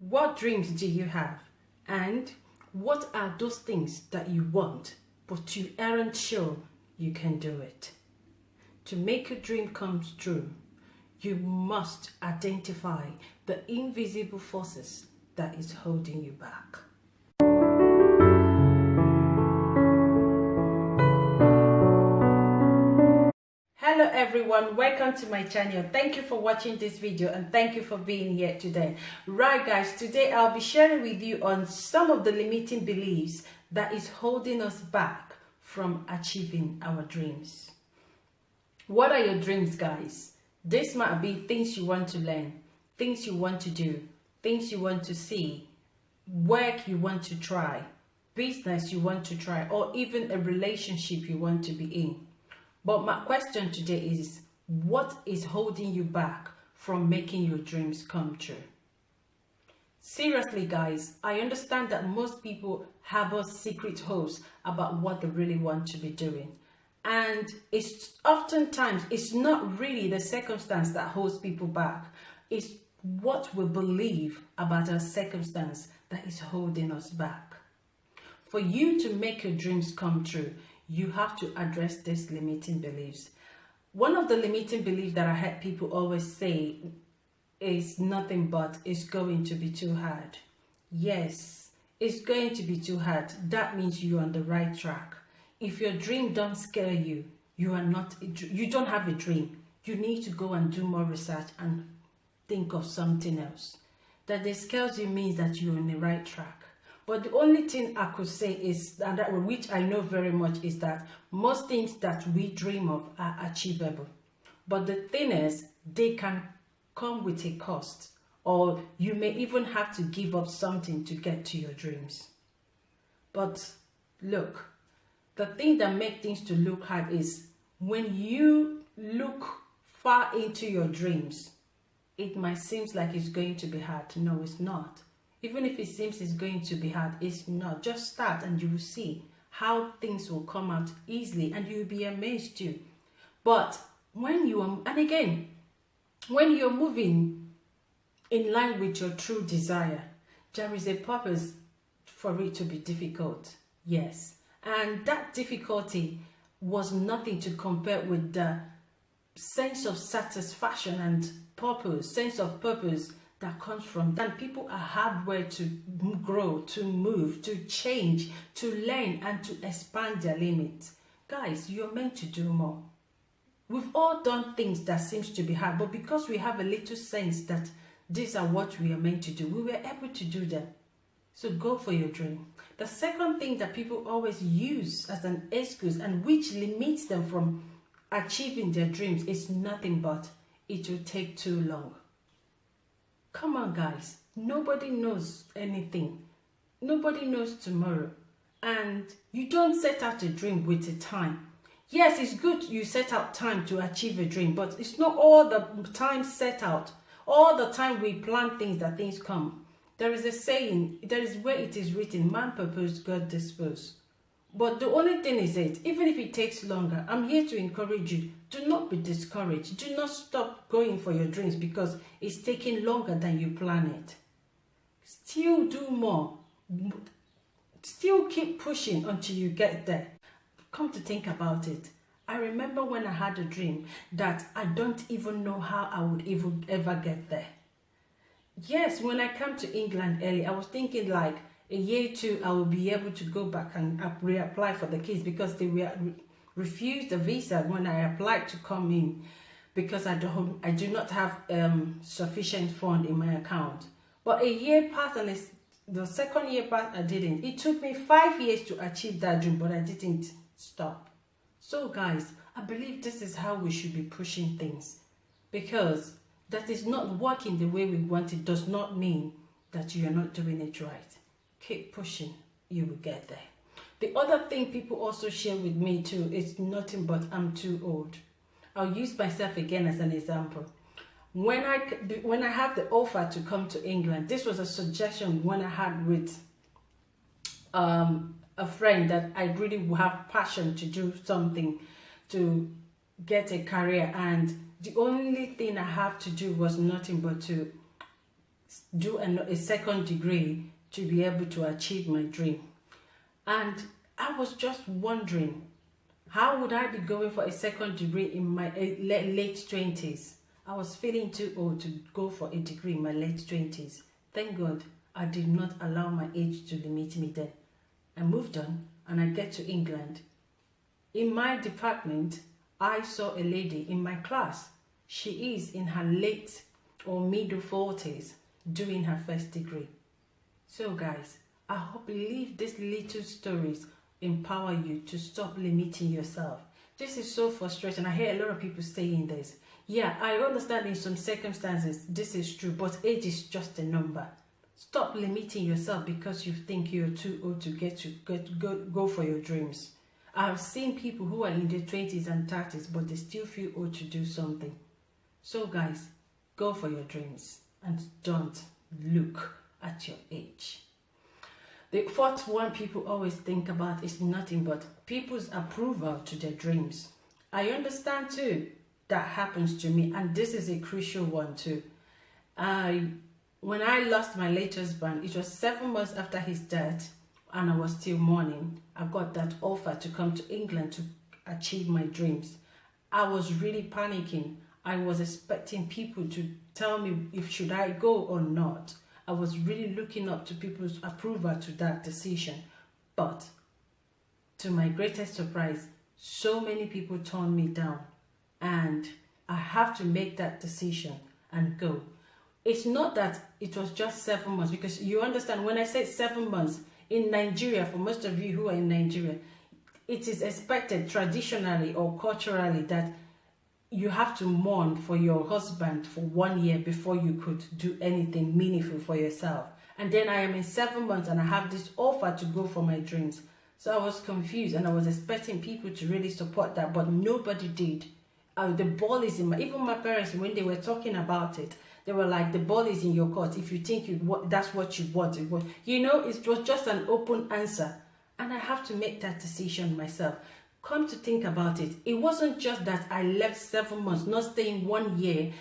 What dreams do you have? And what are those things that you want, but you aren't sure you can do it? To make a dream come true, you must identify the invisible forces that is holding you back. Hello everyone, welcome to my channel. Thank you for watching this video and thank you for being here today. Right guys, today I'll be sharing with you on some of the limiting beliefs that is holding us back from achieving our dreams. What are your dreams, guys? This might be things you want to learn, things you want to do, things you want to see, work you want to try, business you want to try, or even a relationship you want to be in. But my question today is, what is holding you back from making your dreams come true? Seriously guys, I understand that most people have a secret hopes about what they really want to be doing. And it's oftentimes, it's not really the circumstance that holds people back. It's what we believe about our circumstance that is holding us back. For you to make your dreams come true, you have to address these limiting beliefs. One of the limiting beliefs that I heard people always say is nothing but it's going to be too hard. Yes, it's going to be too hard. That means you're on the right track. If your dream don't scare you, you don't have a dream. You need to go and do more research and think of something else. That it scares you means that you're on the right track. But the only thing I could say is, and that which I know very much, is that most things that we dream of are achievable. But the thing is, they can come with a cost, or you may even have to give up something to get to your dreams. But look, the thing that makes things to look hard is when you look far into your dreams, it might seem like it's going to be hard. No, it's not. Even if it seems it's going to be hard, it's not. Just start and you will see how things will come out easily and you'll be amazed too. But when you are, and again, when you're moving in line with your true desire, there is a purpose for it to be difficult. Yes. And that difficulty was nothing to compare with the sense of satisfaction and purpose, sense of purpose that comes from that. People are hardwired to grow, to move, to change, to learn, and to expand their limits. Guys, you're meant to do more. We've all done things that seems to be hard, but because we have a little sense that these are what we are meant to do, we were able to do them. So go for your dream. The second thing that people always use as an excuse and which limits them from achieving their dreams is nothing but it will take too long. Come on guys, nobody knows anything. Nobody knows tomorrow. And you don't set out a dream with a time. Yes, it's good you set out time to achieve a dream, but it's not all the time set out. All the time we plan things that things come. There is a saying, there is where it is written, man purpose, God dispose. But the only thing is that even if it takes longer, I'm here to encourage you. Do not be discouraged. Do not stop going for your dreams because it's taking longer than you plan it. Still do more. Still keep pushing until you get there. Come to think about it, I remember when I had a dream that I don't even know how I would even ever get there. Yes, when I came to England early, I was thinking like a year or two I will be able to go back and reapply for the kids because they were refused the visa when I applied to come in because I do not have sufficient fund in my account. But a year passed and the second year passed, I didn't. It took me 5 years to achieve that dream, but I didn't stop. So guys, I believe this is how we should be pushing things, because that is not working the way we want it does not mean that you are not doing it right. Keep pushing, you will get there. The other thing people also share with me too is nothing but I'm too old. I'll use myself again as an example. When I have the offer to come to England, this was a suggestion when I had with a friend that I really have passion to do something to get a career, and the only thing I have to do was nothing but to do a second degree to be able to achieve my dream. And I was just wondering, how would I be going for a second degree in my late 20s? I was feeling too old to go for a degree in my late 20s. Thank God I did not allow my age to limit me then. I moved on and I get to England. In my department, I saw a lady in my class. She is in her late or middle 40s doing her first degree. So guys, I believe these little stories empower you to stop limiting yourself. This is so frustrating. I hear a lot of people saying this. Yeah, I understand in some circumstances this is true, but age is just a number. Stop limiting yourself because you think you're too old to go for your dreams. I've seen people who are in their 20s and 30s, but they still feel old to do something. So guys, go for your dreams and don't look at your age. The fourth one people always think about is nothing but people's approval to their dreams. I understand too, that happens to me, and this is a crucial one too. When I lost my late husband, it was 7 months after his death, and I was still mourning. I got that offer to come to England to achieve my dreams. I was really panicking. I was expecting people to tell me if should I go or not. I was really looking up to people's approval to that decision. But to my greatest surprise, so many people turned me down, and I have to make that decision and go. It's not that it was just 7 months, because you understand when I say 7 months, in Nigeria, for most of you who are in Nigeria, it is expected traditionally or culturally that you have to mourn for your husband for 1 year before you could do anything meaningful for yourself. And then I am in 7 months and I have this offer to go for my dreams. So I was confused and I was expecting people to really support that, but nobody did. The ball is in even my parents, when they were talking about it, they were like, the ball is in your court. If you think that's what you want, it was just an open answer. And I have to make that decision myself. Come to think about it, it wasn't just that I left 7 months, not staying 1 year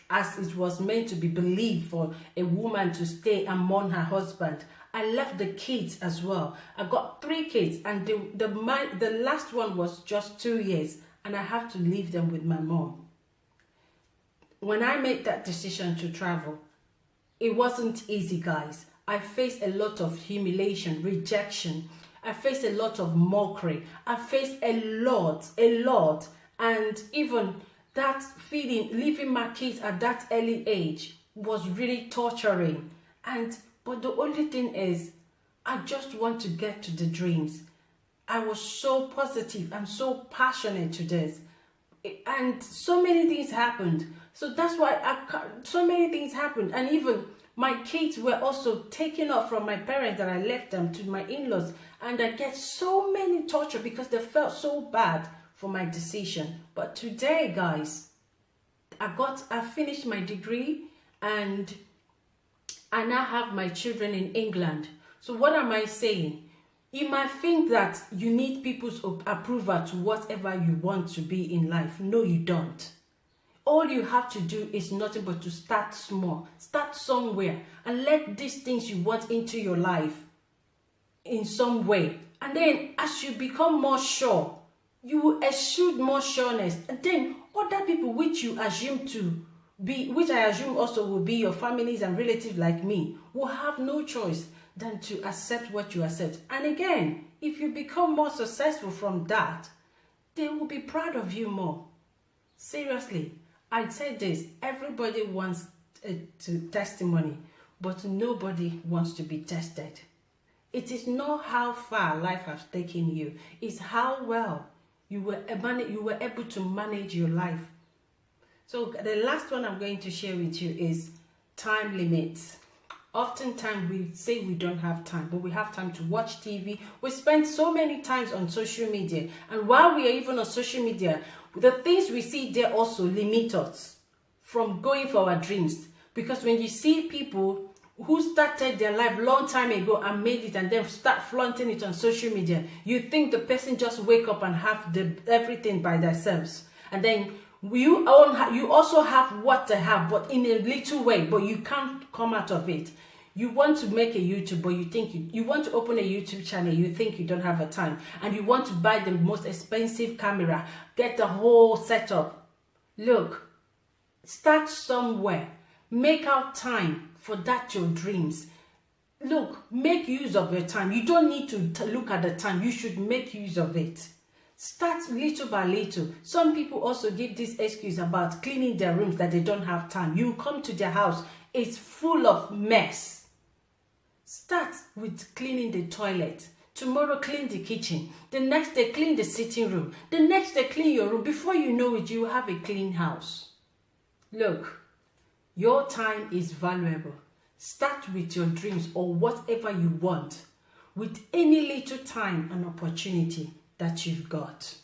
as it was meant to be believed for a woman to stay and mourn her husband. I left the kids as well. I got 3 kids, and the last one was just 2 years, and I have to leave them with my mom. When I made that decision to travel, it wasn't easy, guys. I faced a lot of humiliation, rejection. I faced a lot of mockery. I faced a lot. And even that feeling, leaving my kids at that early age was really torturing. But the only thing is, I just want to get to the dreams. I was so positive and so passionate to this. And so many things happened. So that's why so many things happened. And even my kids were also taken off from my parents that I left them to my in-laws. And I get so many torture because they felt so bad for my decision. But today, guys, I finished my degree and I now have my children in England. So what am I saying? You might think that you need people's approval to whatever you want to be in life. No, you don't. All you have to do is nothing but to start small. Start somewhere and let these things you want into your life in some way. And then as you become more sure, you will exude more sureness. And then other people which you assume to be, which I assume also will be your families and relatives like me, will have no choice than to accept what you accept. And again, if you become more successful from that, they will be proud of you more. Seriously, I'd say this, everybody wants a testimony, but nobody wants to be tested. It is not how far life has taken you, it's how well you were able to manage your life. So the last one I'm going to share with you is time limits. Oftentimes we say we don't have time, but we have time to watch TV. We spend so many times on social media. And while we are even on social media, the things we see there also limit us from going for our dreams. Because when you see people who started their life long time ago and made it and then start flaunting it on social media, you think the person just wake up and have everything by themselves. And then You also have what they have, but in a little way, but you can't come out of it. You want to make a YouTube, but you think you want to open a YouTube channel, you think you don't have a time, and you want to buy the most expensive camera, get the whole setup. Look, start somewhere. Make out time for that your dreams. Look, make use of your time. You don't need to look at the time. You should make use of it. Start little by little. Some people also give this excuse about cleaning their rooms that they don't have time. You come to their house, it's full of mess. Start with cleaning the toilet. Tomorrow, clean the kitchen. The next day, clean the sitting room. The next day, clean your room. Before you know it, you have a clean house. Look, your time is valuable. Start with your dreams or whatever you want with any little time and opportunity that you've got.